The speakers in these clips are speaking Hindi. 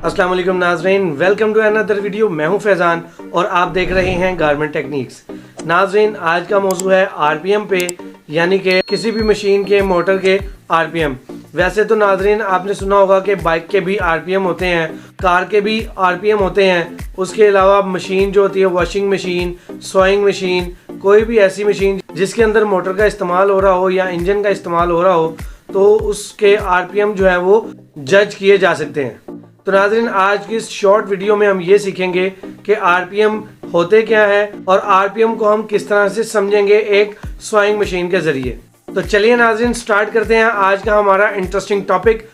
अस्सलाम वालेकुम नाज़रीन, वेलकम टू अनदर वीडियो। मैं हूं फैज़ान और आप देख रहे हैं गारमेंट टेक्निक्स। नाज़रीन, आज का मौजू है आरपीएम पे, यानी कि किसी भी मशीन के मोटर के आरपीएम। वैसे तो नाज़रीन आपने सुना होगा कि बाइक के भी आरपीएम होते हैं, कार के भी आरपीएम होते हैं। उसके अलावा मशीन जो होती है, वॉशिंग मशीन, सोइंग मशीन, कोई भी ऐसी मशीन जिसके अंदर मोटर का इस्तेमाल हो रहा हो या इंजन का इस्तेमाल हो रहा हो, तो उसके आरपीएम जो है वो जज किए जा सकते हैं। तो नाज़रीन, आज की इस शॉर्ट वीडियो में हम ये सीखेंगे कि आरपीएम होते क्या है और आरपीएम को हम किस तरह से समझेंगे एक सोइंग मशीन के जरिए। तो चलिए नाज़रीन, स्टार्ट करते हैं आज का हमारा इंटरेस्टिंग टॉपिक,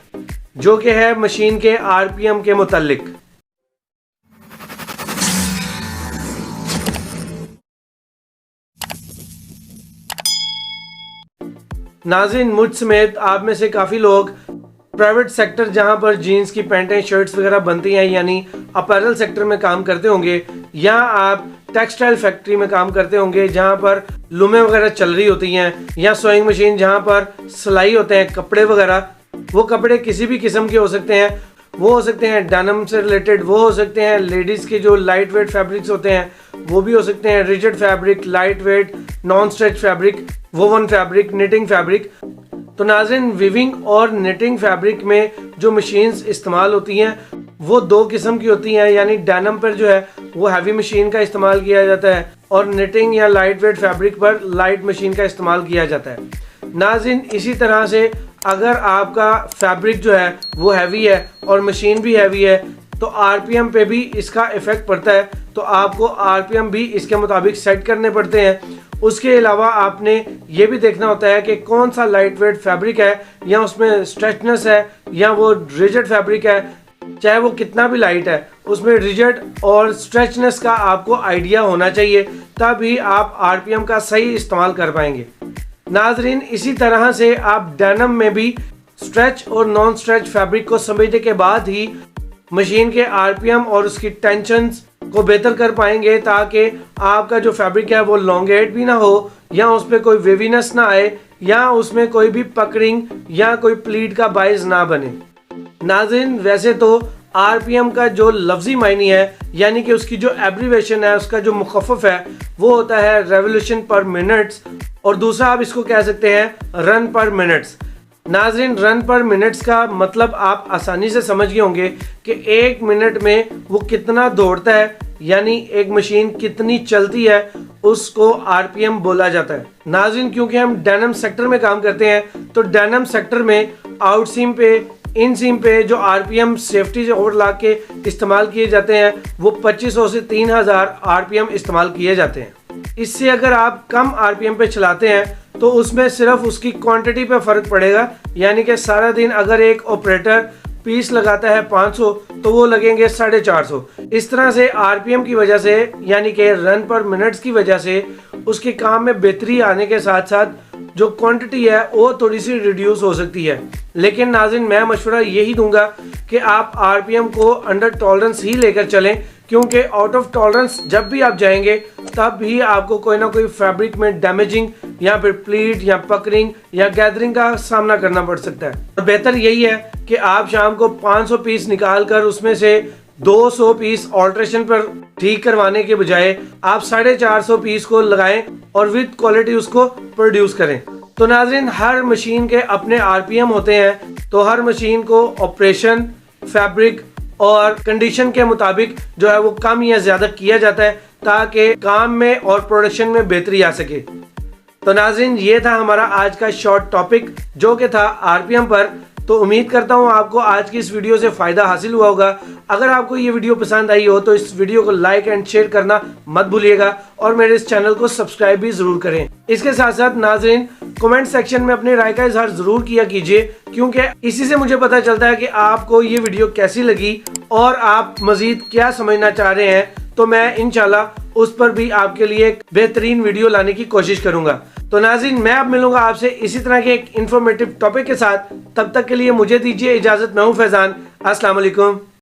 जो कि है मशीन के आरपीएम के मुतालिक। नाज़रीन, मुझ समेत आप में से काफ़ी लोग प्राइवेट सेक्टर, जहां पर जीन्स की पैंटें शर्ट्स वगैरह बनती हैं, यानी अपैरल सेक्टर में काम करते होंगे, या आप टेक्सटाइल फैक्ट्री में काम करते होंगे जहां पर लूमें वगैरह चल रही होती हैं, या सोइंग मशीन जहां पर सिलाई होते हैं कपड़े वगैरह। वो कपड़े किसी भी किस्म के हो सकते हैं, वो हो सकते हैं डेनिम से रिलेटेड, वो हो सकते हैं लेडीज़ के जो लाइट वेट फैब्रिक्स होते हैं, वो भी हो सकते हैं rigid fabric, light weight, non stretch fabric, woven fabric, knitting fabric. तो नाज़रीन, वीविंग और निटिंग फैब्रिक में जो मशीन्स इस्तेमाल होती हैं वो दो किस्म की होती हैं, यानी डेनिम पर जो है वो हैवी मशीन का इस्तेमाल किया जाता है और निटिंग या लाइट वेट फैब्रिक पर लाइट मशीन का इस्तेमाल किया जाता है। नाज़रीन, इसी तरह से अगर आपका फैब्रिक जो है वो हैवी है और मशीन भी हैवी है, तो आरपीएम पे भी इसका इफ़ेक्ट पड़ता है। तो आपको आरपीएम भी इसके मुताबिक सेट करने पड़ते हैं। उसके अलावा आपने ये भी देखना होता है कि कौन सा लाइट वेट फैब्रिक है, या उसमें स्ट्रेचनेस है, या वो रिजिड फैब्रिक है। चाहे वो कितना भी लाइट है, उसमें रिजिड और स्ट्रेचनेस का आपको आइडिया होना चाहिए, तभी आप आरपीएम का सही इस्तेमाल कर पाएंगे। नाजरीन, इसी तरह से आप डेनिम में भी स्ट्रेच और नॉन स्ट्रेच फैब्रिक को समझने के बाद ही मशीन के आरपीएम और उसकी टेंशन्स को बेहतर कर पाएंगे, ताकि आपका जो फैब्रिक है वो लॉन्गेट भी ना हो, या उस पर कोई वेवीनेस ना आए, या उसमें कोई भी पकड़िंग या कोई प्लीट का बाइस ना बने। नाज़रीन, वैसे तो आरपीएम का जो लफ्जी मायने है, यानी कि उसकी जो एब्रीवेशन है, उसका जो मुखफ़फ़ है, वो होता है रेवोल्यूशन पर मिनट्स, और दूसरा आप इसको कह सकते हैं रन पर मिनट्स। नाज़रीन, रन पर मिनट्स का मतलब आप आसानी से समझ गए होंगे कि एक मिनट में वो कितना दौड़ता है, यानी एक मशीन कितनी चलती है, उसको आरपीएम बोला जाता है। नाज़रीन, क्योंकि हम डेनिम सेक्टर में काम करते हैं, तो डेनिम सेक्टर में आउट सीम पे, इन सीम पे जो आरपीएम सेफ्टी से ओवरलॉक के इस्तेमाल किए जाते हैं, वो 2500 से 3000 आरपीएम इस्तेमाल किए जाते हैं। इससे अगर आप कम आरपीएम पे चलाते हैं तो उसमें सिर्फ उसकी क्वांटिटी पे फ़र्क पड़ेगा, यानी कि सारा दिन अगर एक ऑपरेटर पीस लगाता है 500, तो वो लगेंगे 450। इस तरह से आरपीएम की वजह से, यानी कि रन पर मिनट्स की वजह से, उसके काम में बेहतरी आने के साथ साथ जो क्वांटिटी है वो थोड़ी सी रिड्यूस हो सकती है। लेकिन नाज़रीन, मैं मशवरा यही दूंगा कि आप आरपीएम को अंडर टॉलरेंस ही लेकर चलें, क्योंकि आउट ऑफ टॉलरेंस जब भी आप जाएंगे तब भी आपको कोई ना कोई फैब्रिक में डैमेजिंग या फिर प्लीट या पकड़िंग या गैदरिंग का सामना करना पड़ सकता है। और बेहतर यही है कि आप शाम को 500 पीस निकाल कर उसमें से 200 पीस ऑल्ट्रेशन पर ठीक करवाने के बजाय आप 450 पीस को लगाएं और विद क्वालिटी उसको प्रोड्यूस करें। तो नाज़रीन, हर मशीन के अपने आरपीएम होते हैं, तो हर मशीन को ऑपरेशन, फैब्रिक और कंडीशन के मुताबिक जो है वो कम या ज़्यादा किया जाता है, ताकि काम में और प्रोडक्शन में बेहतरी आ सके। तो नाज़रीन, ये था हमारा आज का शॉर्ट टॉपिक, जो कि था आरपीएम पर। तो उम्मीद करता हूँ आपको आज की इस वीडियो से फ़ायदा हासिल हुआ होगा। अगर आपको ये वीडियो पसंद आई हो तो इस वीडियो को लाइक एंड शेयर करना मत भूलिएगा, और मेरे इस चैनल को सब्सक्राइब भी ज़रूर करें। इसके साथ साथ नाज़रीन, कमेंट सेक्शन में अपनी राय का इजहार ज़रूर किया कीजिए, क्योंकि इसी से मुझे पता चलता है कि आपको ये वीडियो कैसी लगी और आप मज़ीद क्या समझना चाह रहे हैं। तो मैं इंशाल्लाह उस पर भी आपके लिए एक बेहतरीन वीडियो लाने की कोशिश करूंगा। तो नाज़रीन, मैं अब मिलूंगा आपसे इसी तरह के एक इंफॉर्मेटिव टॉपिक के साथ। तब तक के लिए मुझे दीजिए इजाज़त। मैं हूं फैज़ान। अस्सलाम वालेकुम।